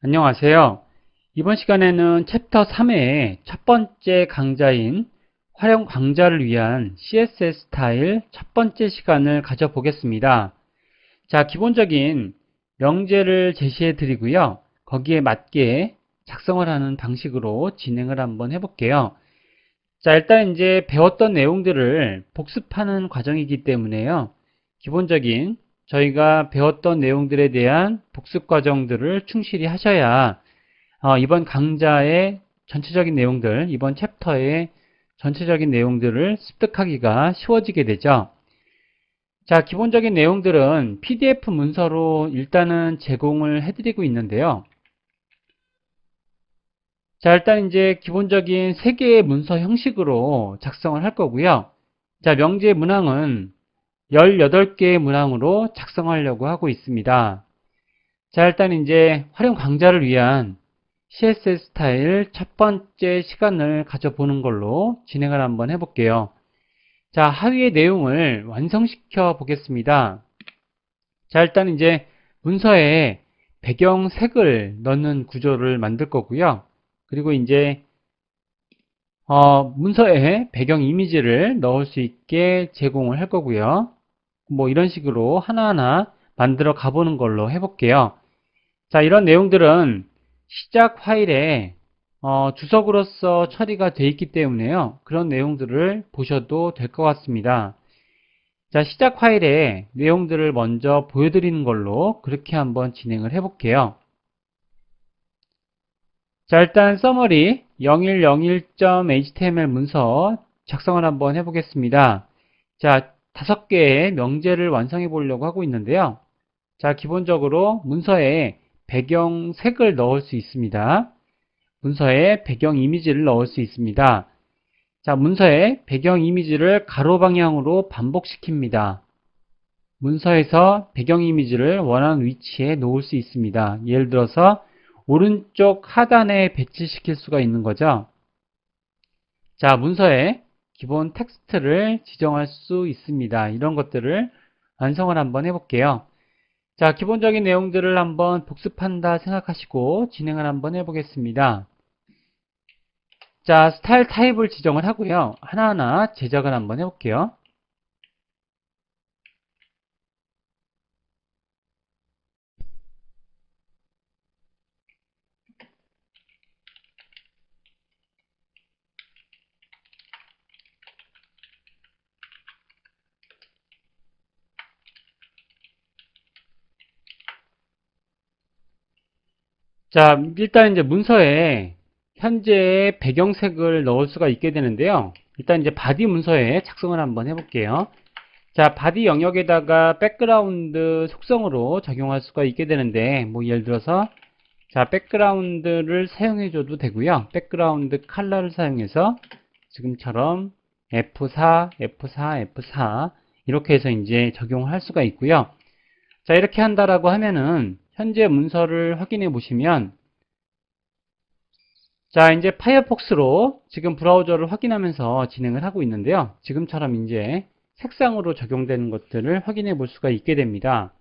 안녕하세요. 이번 시간에는 챕터 3의 첫 번째 강좌인 활용 강좌를 위한 CSS 스타일 첫 번째 시간을 가져보겠습니다. 자, 기본적인 명제를 제시해 드리고요. 거기에 맞게 작성을 하는 방식으로 진행을 한번 해볼게요. 자, 일단 이제 배웠던 내용들을 복습하는 과정이기 때문에요. 기본적인 저희가 배웠던 내용들에 대한 복습 과정들을 충실히 하셔야 이번 강좌의 전체적인 내용들, 이번 챕터의 전체적인 내용들을 습득하기가 쉬워지게 되죠. 자, 기본적인 내용들은 PDF 문서로 일단은 제공을 해드리고 있는데요. 자, 일단 이제 기본적인 3개의 문서 형식으로 작성을 할 거고요. 자, 명제 문항은 18개의 문항으로 작성하려고 하고 있습니다. 자, 일단 이제 활용 강좌를 위한 CSS 스타일 첫 번째 시간을 가져보는 걸로 진행을 한번 해볼게요. 자, 하위의 내용을 완성시켜 보겠습니다. 자, 일단 이제 문서에 배경색을 넣는 구조를 만들 거고요. 그리고 이제 문서에 배경 이미지를 넣을 수 있게 제공을 할 거고요. 뭐 이런 식으로 하나하나 만들어 가보는 걸로 해볼게요. 자, 이런 내용들은 시작 파일에 주석으로서 처리가 되어 있기 때문에요. 그런 내용들을 보셔도 될 것 같습니다. 자, 시작 파일에 내용들을 먼저 보여드리는 걸로 그렇게 한번 진행을 해볼게요. 자, 일단 서머리 0101.html 문서 작성을 한번 해보겠습니다. 자, 5개의 명제를 완성해 보려고 하고 있는데요. 자, 기본적으로 문서에 배경색을 넣을 수 있습니다. 문서에 배경 이미지를 넣을 수 있습니다. 자, 문서에 배경 이미지를 가로 방향으로 반복시킵니다. 문서에서 배경 이미지를 원하는 위치에 놓을 수 있습니다. 예를 들어서 오른쪽 하단에 배치시킬 수가 있는 거죠. 자, 문서에 기본 텍스트를 지정할 수 있습니다. 이런 것들을 완성을 한번 해볼게요. 자, 기본적인 내용들을 한번 복습한다 생각하시고 진행을 한번 해보겠습니다. 자, 스타일 타입을 지정을 하고요. 하나하나 제작을 한번 해볼게요. 자, 일단 이제 문서에 현재의 배경색을 넣을 수가 있게 되는데요. 일단 이제 바디 문서에 작성을 한번 해볼게요. 자, 바디 영역에다가 백그라운드 속성으로 적용할 수가 있게 되는데, 뭐 예를 들어서 자, 백그라운드를 사용해 줘도 되고요. 백그라운드 컬러를 사용해서 지금처럼 F4, F4, F4 이렇게 해서 이제 적용을 할 수가 있고요. 자, 이렇게 한다라고 하면은 현재 문서를 확인해 보시면 자, 이제 파이어폭스로 지금 브라우저를 확인하면서 진행을 하고 있는데요. 지금처럼 이제 색상으로 적용되는 것들을 확인해 볼 수가 있게 됩니다.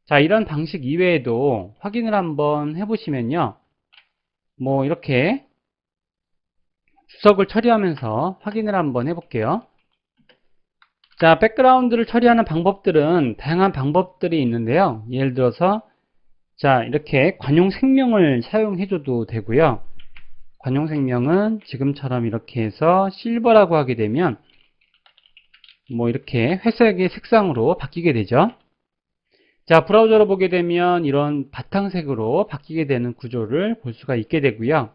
자, 이런 방식 이외에도 확인을 한번 해보시면요. 뭐 이렇게 주석을 처리하면서 확인을 한번 해볼게요. 자, 백그라운드를 처리하는 방법들은 다양한 방법들이 있는데요. 예를 들어서 자, 이렇게 관용 색명을 사용해줘도 되고요. 관용 색명은 지금처럼 이렇게 해서 실버라고 하게 되면 뭐 이렇게 회색의 색상으로 바뀌게 되죠. 자, 브라우저로 보게 되면 이런 바탕색으로 바뀌게 되는 구조를 볼 수가 있게 되고요.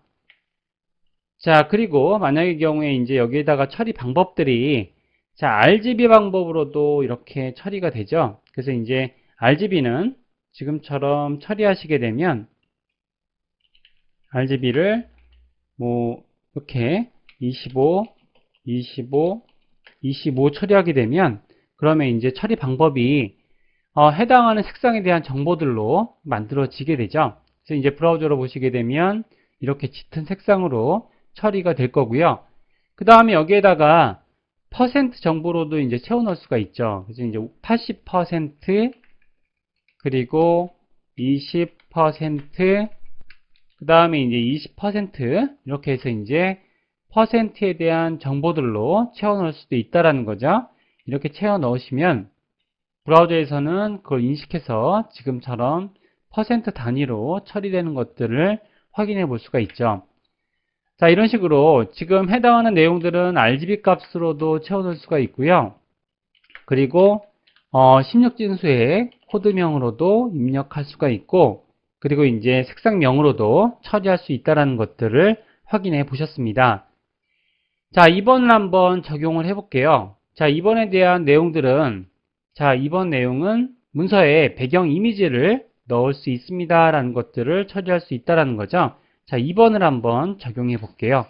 자, 그리고 만약의 경우에 이제 여기에다가 처리 방법들이 자, RGB 방법으로도 이렇게 처리가 되죠. 그래서 이제 RGB는 지금처럼 처리하시게 되면 RGB를 뭐 이렇게 25, 25, 25 처리하게 되면 그러면 이제 처리 방법이 해당하는 색상에 대한 정보들로 만들어지게 되죠. 그래서 이제 브라우저로 보시게 되면 이렇게 짙은 색상으로 처리가 될 거고요. 그 다음에 여기에다가 퍼센트 정보로도 이제 채워 넣을 수가 있죠. 그래서 이제 80% 그리고 20% 그 다음에 이제 20% 이렇게 해서 이제 퍼센트에 대한 정보들로 채워 넣을 수도 있다라는 거죠. 이렇게 채워 넣으시면 브라우저에서는 그걸 인식해서 지금처럼 퍼센트 단위로 처리되는 것들을 확인해 볼 수가 있죠. 자, 이런 식으로 지금 해당하는 내용들은 RGB 값으로도 채워 넣을 수가 있고요. 그리고 16진수의 코드명으로도 입력할 수가 있고, 그리고 이제 색상명으로도 처리할 수 있다는 것들을 확인해 보셨습니다. 자, 2번을 한번 적용을 해 볼게요. 자, 2번에 대한 내용들은, 자, 이번 내용은 문서에 배경 이미지를 넣을 수 있습니다 라는 것들을 처리할 수 있다는 거죠. 자, 2번을 한번 적용해 볼게요.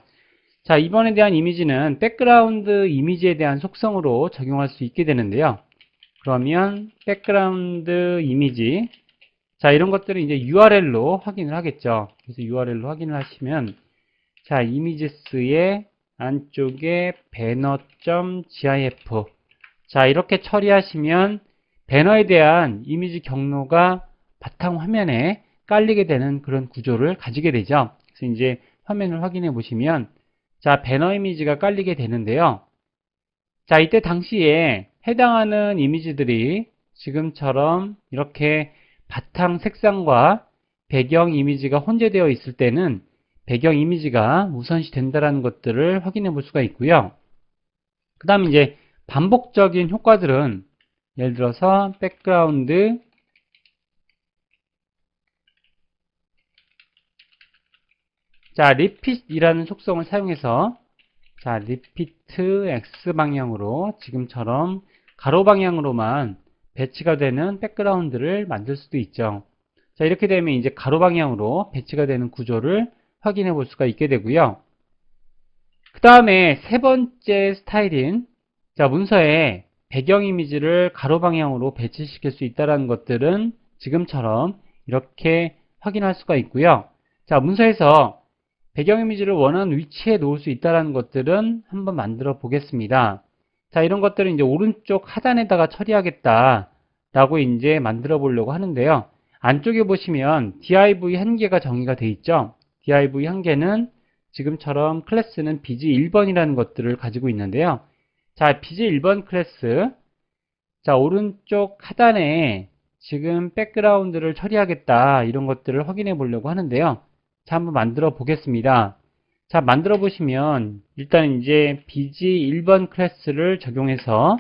자, 2번에 대한 이미지는 백그라운드 이미지에 대한 속성으로 적용할 수 있게 되는데요. 그러면 백그라운드 이미지, 자, 이런 것들은 이제 URL로 확인을 하겠죠. 그래서 URL로 확인을 하시면, 자, 이미지스의 안쪽에 banner.gif, 자, 이렇게 처리하시면 배너에 대한 이미지 경로가 바탕 화면에 깔리게 되는 그런 구조를 가지게 되죠. 그래서 이제 화면을 확인해 보시면, 자, 배너 이미지가 깔리게 되는데요. 자, 이때 당시에 해당하는 이미지들이 지금처럼 이렇게 바탕 색상과 배경 이미지가 혼재되어 있을 때는 배경 이미지가 우선시 된다는 것들을 확인해 볼 수가 있고요. 그 다음에 이제 반복적인 효과들은 예를 들어서 백그라운드, 자, repeat이라는 속성을 사용해서, 자, repeat x 방향으로 지금처럼 가로 방향으로만 배치가 되는 백그라운드를 만들 수도 있죠. 자, 이렇게 되면 이제 가로 방향으로 배치가 되는 구조를 확인해 볼 수가 있게 되고요. 그 다음에 세 번째 스타일인, 자, 문서에 배경 이미지를 가로 방향으로 배치시킬 수 있다는 것들은 지금처럼 이렇게 확인할 수가 있고요. 자, 문서에서 배경 이미지를 원하는 위치에 놓을 수 있다는 것들은 한번 만들어 보겠습니다. 자, 이런 것들은 이제 오른쪽 하단에다가 처리하겠다 라고 이제 만들어 보려고 하는데요. 안쪽에 보시면 div 한 개가 정의가 되어 있죠. div 한 개는 지금처럼 클래스는 bg 1번이라는 것들을 가지고 있는데요. 자, bg 1번 클래스, 자, 오른쪽 하단에 지금 백그라운드를 처리하겠다 이런 것들을 확인해 보려고 하는데요. 자, 한번 만들어 보겠습니다. 자, 만들어 보시면 일단 이제 bg 1번 클래스를 적용해서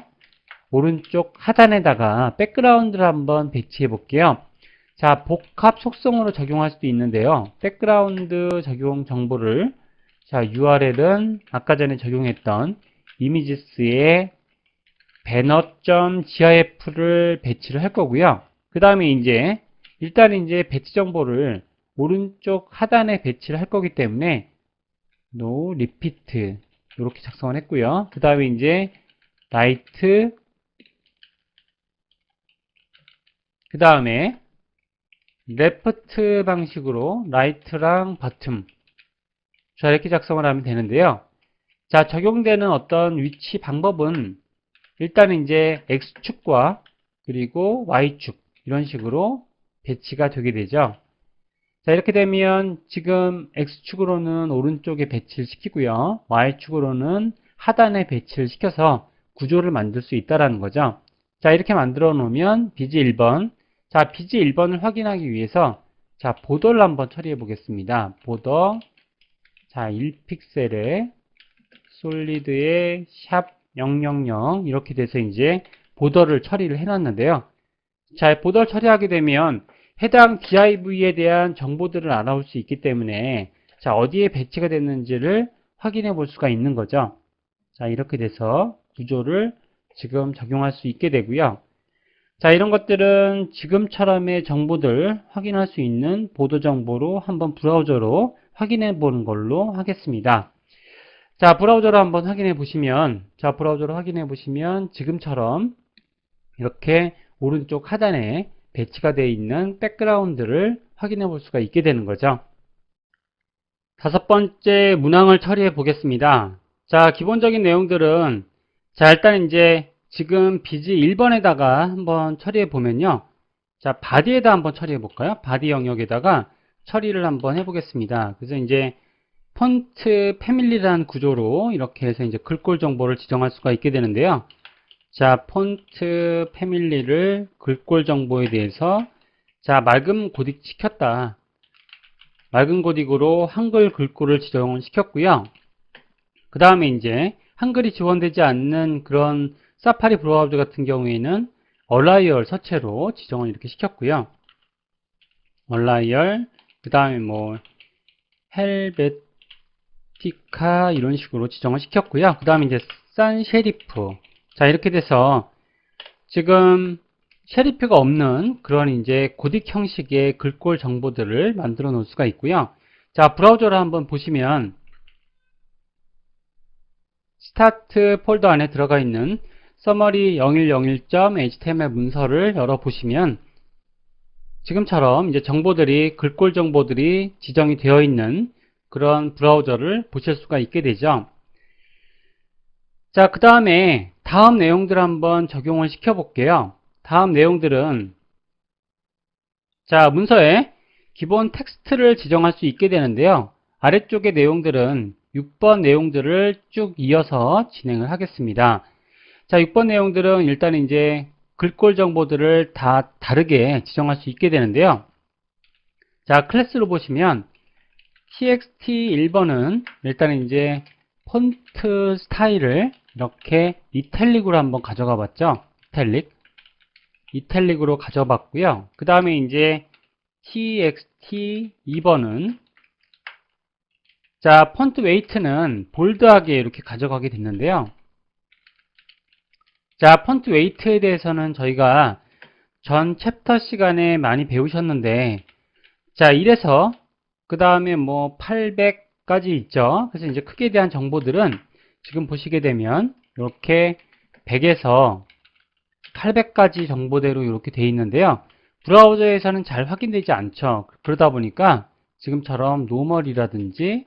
오른쪽 하단에다가 백그라운드를 한번 배치해 볼게요. 자, 복합 속성으로 적용할 수도 있는데요. 백그라운드 적용 정보를, 자, URL은 아까 전에 적용했던 이미지스의 banner.gif를 배치를 할 거고요. 그 다음에 이제 일단 이제 배치 정보를 오른쪽 하단에 배치를 할 거기 때문에 no repeat 이렇게 작성을 했고요. 그 다음에 이제 right, 그 다음에 left 방식으로 right랑 bottom, 자, 이렇게 작성을 하면 되는데요. 자, 적용되는 어떤 위치 방법은 일단 이제 X축과 그리고 Y축 이런 식으로 배치가 되게 되죠. 자, 이렇게 되면 지금 X축으로는 오른쪽에 배치를 시키고요. Y축으로는 하단에 배치를 시켜서 구조를 만들 수 있다는 거죠. 자, 이렇게 만들어 놓으면 bg 1번, 자, bg 1번을 확인하기 위해서, 자, 보더를 한번 처리해 보겠습니다. 보더, 자, 1픽셀에 솔리드의 샵 000 이렇게 돼서 이제 보더를 처리를 해놨는데요. 자, 보더를 처리하게 되면 해당 div에 대한 정보들을 알아올 수 있기 때문에, 자, 어디에 배치가 됐는지를 확인해 볼 수가 있는 거죠. 자, 이렇게 돼서 구조를 지금 적용할 수 있게 되고요. 자, 이런 것들은 지금처럼의 정보들 확인할 수 있는 보도 정보로 한번 브라우저로 확인해 보는 걸로 하겠습니다. 자, 브라우저로 한번 확인해 보시면, 자, 브라우저로 확인해 보시면 지금처럼 이렇게 오른쪽 하단에 배치가 되어 있는 백그라운드를 확인해 볼 수가 있게 되는 거죠. 다섯 번째 문항을 처리해 보겠습니다. 자, 기본적인 내용들은, 자, 일단 이제 지금 bg 1번에다가 한번 처리해 보면요. 자, 바디에다 한번 처리해 볼까요? 바디 영역에다가, 처리를 한번 해보겠습니다. 그래서 이제 폰트 패밀리라는 구조로 이렇게 해서 이제 글꼴 정보를 지정할 수가 있게 되는데요. 자, 폰트 패밀리를 글꼴 정보에 대해서 자, 맑은 고딕 시켰다. 맑은 고딕으로 한글 글꼴을 지정을 시켰고요. 그 다음에 이제 한글이 지원되지 않는 그런 사파리 브라우저 같은 경우에는 얼라이얼 서체로 지정을 이렇게 시켰고요. 얼라이얼, 그 다음에 뭐 헬베티카 이런 식으로 지정을 시켰고요. 그 다음에 이제 산 셰리프. 자, 이렇게 돼서 지금 셰리프가 없는 그런 이제 고딕 형식의 글꼴 정보들을 만들어 놓을 수가 있고요. 자, 브라우저를 한번 보시면 스타트 폴더 안에 들어가 있는 summary 0101.html 문서를 열어보시면 지금처럼 이제 정보들이, 글꼴 정보들이 지정이 되어 있는 그런 브라우저를 보실 수가 있게 되죠. 자, 그 다음에 다음 내용들 한번 적용을 시켜 볼게요. 다음 내용들은 자, 문서에 기본 텍스트를 지정할 수 있게 되는데요. 아래쪽의 내용들은 6번 내용들을 쭉 이어서 진행을 하겠습니다. 자, 6번 내용들은 일단 이제 글꼴 정보들을 다 다르게 지정할 수 있게 되는데요. 자, 클래스로 보시면 txt 1번은 일단 이제 폰트 스타일을 이렇게 이탈릭으로 한번 가져가 봤죠. 이탈릭으로 가져봤고요. 그 다음에 이제 txt 2번은 자, 폰트 웨이트는 볼드하게 이렇게 가져가게 됐는데요. 자, 폰트 웨이트에 대해서는 저희가 전 챕터 시간에 많이 배우셨는데, 자, 1에서 그 다음에 뭐 800까지 있죠. 그래서 이제 크기에 대한 정보들은 지금 보시게 되면 이렇게 100에서 800까지 정보대로 이렇게 되어 있는데요. 브라우저에서는 잘 확인되지 않죠. 그러다 보니까 지금처럼 노멀이라든지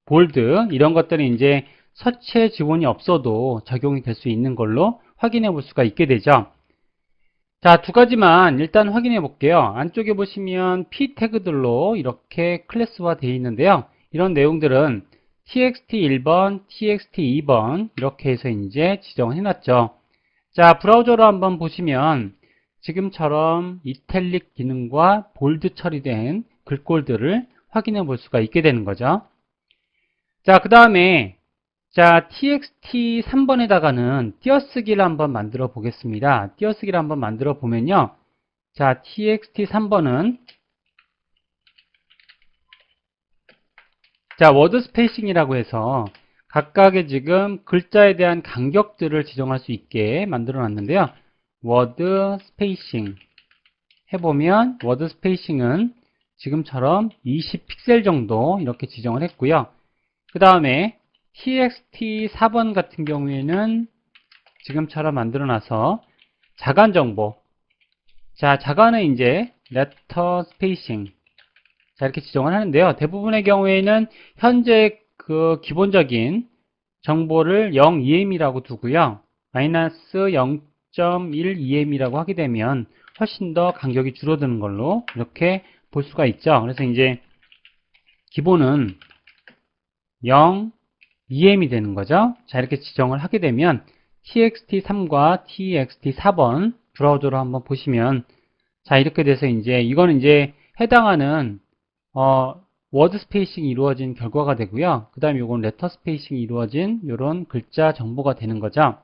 볼드 이런 것들은 이제 서체 지원이 없어도 적용이 될 수 있는 걸로 확인해 볼 수가 있게 되죠. 자, 두 가지만 일단 확인해 볼게요. 안쪽에 보시면 p 태그들로 이렇게 클래스화 되어 있는데요. 이런 내용들은 txt 1번, txt 2번 이렇게 해서 이제 지정해 놨죠. 자, 브라우저로 한번 보시면 지금처럼 이탈릭 기능과 볼드 처리된 글꼴들을 확인해 볼 수가 있게 되는 거죠. 자, 그 다음에 자, txt 3번에다가는 띄어쓰기를 한번 만들어 보겠습니다. 띄어쓰기를 한번 만들어 보면요. 자, txt 3번은 자, 워드 스페이싱이라고 해서 각각의 지금 글자에 대한 간격들을 지정할 수 있게 만들어 놨는데요. 워드 스페이싱 해보면 워드 스페이싱은 지금처럼 20픽셀 정도 이렇게 지정을 했고요. 그 다음에 txt 4번 같은 경우에는 지금처럼 만들어 놔서 자간 정보. 자, 자간은 이제 letter spacing. 자, 이렇게 지정을 하는데요. 대부분의 경우에는 현재 그 기본적인 정보를 0EM이라고 두고요. 마이너스 0.1EM이라고 하게 되면 훨씬 더 간격이 줄어드는 걸로 이렇게 볼 수가 있죠. 그래서 이제 기본은 0, EM이 되는 거죠. 자, 이렇게 지정을 하게 되면 txt3과 txt4번 브라우저로 한번 보시면 자, 이렇게 돼서 이제 이거는 이제 해당하는 워드 스페이싱이 이루어진 결과가 되고요. 그 다음에 이건 레터 스페이싱이 이루어진 이런 글자 정보가 되는 거죠.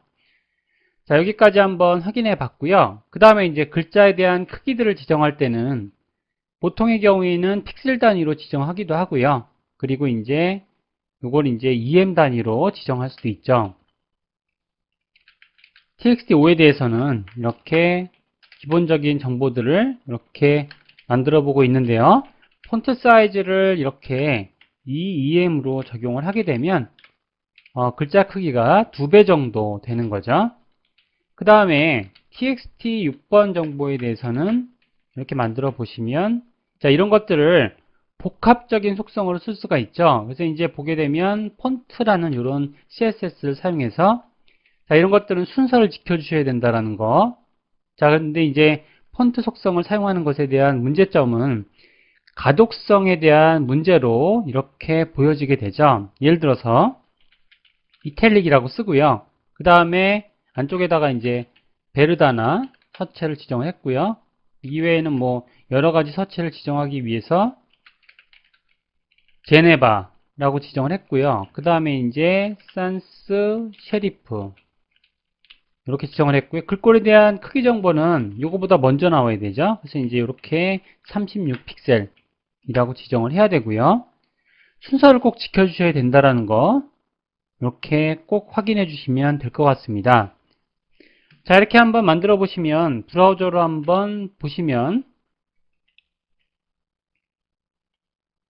자, 여기까지 한번 확인해 봤고요. 그 다음에 이제 글자에 대한 크기들을 지정할 때는 보통의 경우에는 픽셀 단위로 지정하기도 하고요. 그리고 이제 이걸 이제 EM 단위로 지정할 수도 있죠. txt5에 대해서는 이렇게 기본적인 정보들을 이렇게 만들어 보고 있는데요. 폰트 사이즈를 이렇게 EM으로 적용을 하게 되면 글자 크기가 2배 정도 되는 거죠. 그 다음에 txt 6번 정보에 대해서는 이렇게 만들어 보시면 자, 이런 것들을 복합적인 속성으로 쓸 수가 있죠. 그래서 이제 보게 되면 폰트라는 이런 CSS를 사용해서 자, 이런 것들은 순서를 지켜주셔야 된다라는 거. 자, 근데 이제 폰트 속성을 사용하는 것에 대한 문제점은 가독성에 대한 문제로 이렇게 보여지게 되죠. 예를 들어서 이탈릭이라고 쓰고요. 그 다음에 안쪽에다가 이제 베르다나 서체를 지정을 했고요. 이외에는 뭐 여러 가지 서체를 지정하기 위해서 제네바라고 지정을 했고요. 그 다음에 이제 산스 셰리프 이렇게 지정을 했고요. 글꼴에 대한 크기 정보는 이거보다 먼저 나와야 되죠. 그래서 이제 이렇게 36픽셀이라고 지정을 해야 되고요. 순서를 꼭 지켜주셔야 된다라는 거 이렇게 꼭 확인해 주시면 될 것 같습니다. 자, 이렇게 한번 만들어 보시면 브라우저로 한번 보시면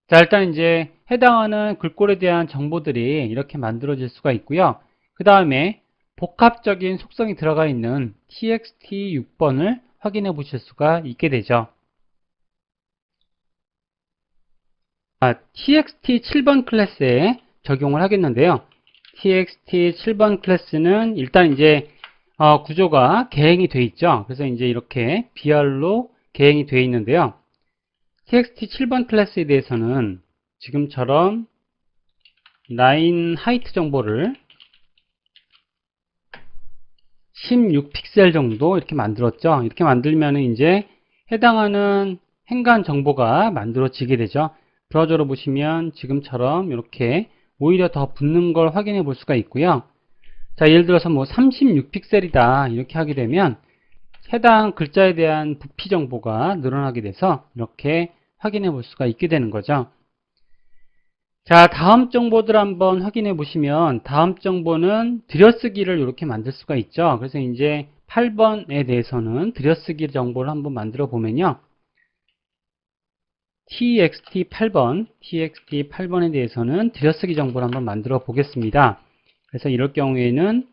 자, 일단 이제 해당하는 글꼴에 대한 정보들이 이렇게 만들어질 수가 있고요. 그 다음에 복합적인 속성이 들어가 있는 txt 6번을 확인해 보실 수가 있게 되죠. txt 7번 클래스에 적용을 하겠는데요. txt 7번 클래스는 일단 이제 구조가 개행이 되어 있죠. 그래서 이제 이렇게 BR로 개행이 되어 있는데요. txt 7번 클래스에 대해서는 지금처럼 라인 하이트 정보를 16픽셀 정도 이렇게 만들었죠. 이렇게 만들면 이제 해당하는 행간 정보가 만들어지게 되죠. 브라우저로 보시면 지금처럼 이렇게 오히려 더 붙는 걸 확인해 볼 수가 있고요. 자, 예를 들어서 뭐 36픽셀이다 이렇게 하게 되면 해당 글자에 대한 부피 정보가 늘어나게 돼서 이렇게 확인해 볼 수가 있게 되는 거죠. 자, 다음 정보들 한번 확인해 보시면 다음 정보는 들여쓰기를 이렇게 만들 수가 있죠. 그래서 이제 8번에 대해서는 들여쓰기 정보를 한번 만들어 보면요. txt 8번에 대해서는 들여쓰기 정보를 한번 만들어 보겠습니다. 그래서 이럴 경우에는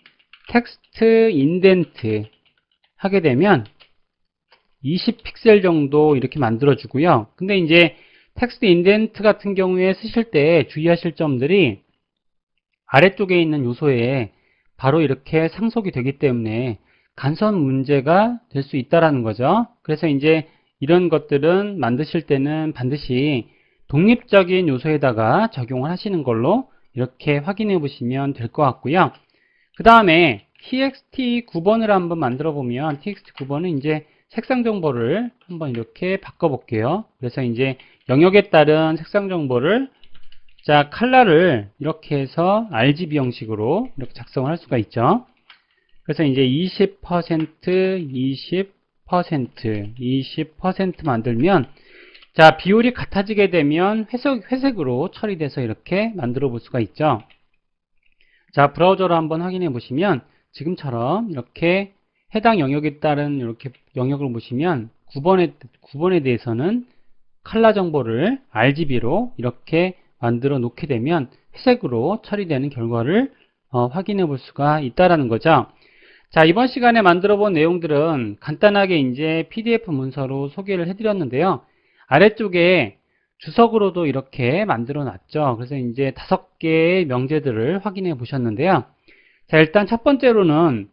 텍스트 인덴트 하게 되면 20픽셀 정도 이렇게 만들어 주고요. 근데 이제 텍스트 인덴트 같은 경우에 쓰실 때 주의하실 점들이 아래쪽에 있는 요소에 바로 이렇게 상속이 되기 때문에 간섭 문제가 될 수 있다라는 거죠. 그래서 이제 이런 것들은 만드실 때는 반드시 독립적인 요소에다가 적용을 하시는 걸로 이렇게 확인해 보시면 될 것 같고요. 그 다음에 txt 9번을 한번 만들어 보면 txt 9번은 이제 색상 정보를 한번 이렇게 바꿔 볼게요. 그래서 이제 영역에 따른 색상 정보를 자, 컬러를 이렇게 해서 RGB 형식으로 이렇게 작성을 할 수가 있죠. 그래서 이제 20%, 20% 만들면 자, 비율이 같아지게 되면 회색으로 처리돼서 이렇게 만들어 볼 수가 있죠. 자, 브라우저로 한번 확인해 보시면 지금처럼 이렇게 해당 영역에 따른 이렇게 영역을 보시면 9번에 대해서는 컬러 정보를 RGB로 이렇게 만들어 놓게 되면 회색으로 처리되는 결과를 확인해 볼 수가 있다라는 거죠. 자, 이번 시간에 만들어 본 내용들은 간단하게 이제 PDF 문서로 소개를 해 드렸는데요. 아래쪽에 주석으로도 이렇게 만들어 놨죠. 그래서 이제 5개의 명제들을 확인해 보셨는데요. 자, 일단 첫 번째로는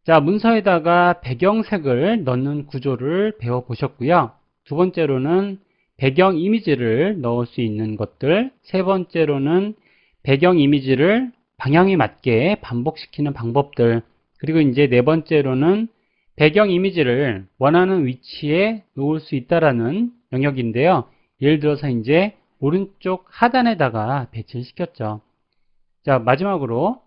자, 문서에다가 배경색을 넣는 구조를 배워 보셨고요. 두 번째로는 배경 이미지를 넣을 수 있는 것들, 세 번째로는 배경 이미지를 방향에 맞게 반복시키는 방법들, 그리고 이제 네 번째로는 배경 이미지를 원하는 위치에 놓을 수 있다라는 영역인데요. 예를 들어서 이제 오른쪽 하단에다가 배치를 시켰죠. 자, 마지막으로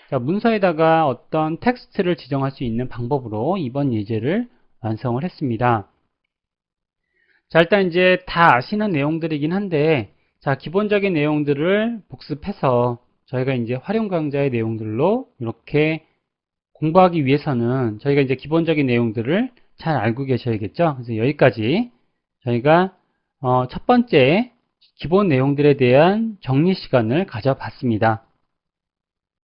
자, 문서에다가 어떤 텍스트를 지정할 수 있는 방법으로 이번 예제를 완성을 했습니다. 자, 일단 이제 다 아시는 내용들이긴 한데, 자, 기본적인 내용들을 복습해서 저희가 이제 활용 강좌의 내용들로 이렇게 공부하기 위해서는 저희가 이제 기본적인 내용들을 잘 알고 계셔야겠죠. 그래서 여기까지 저희가 첫 번째 기본 내용들에 대한 정리 시간을 가져봤습니다.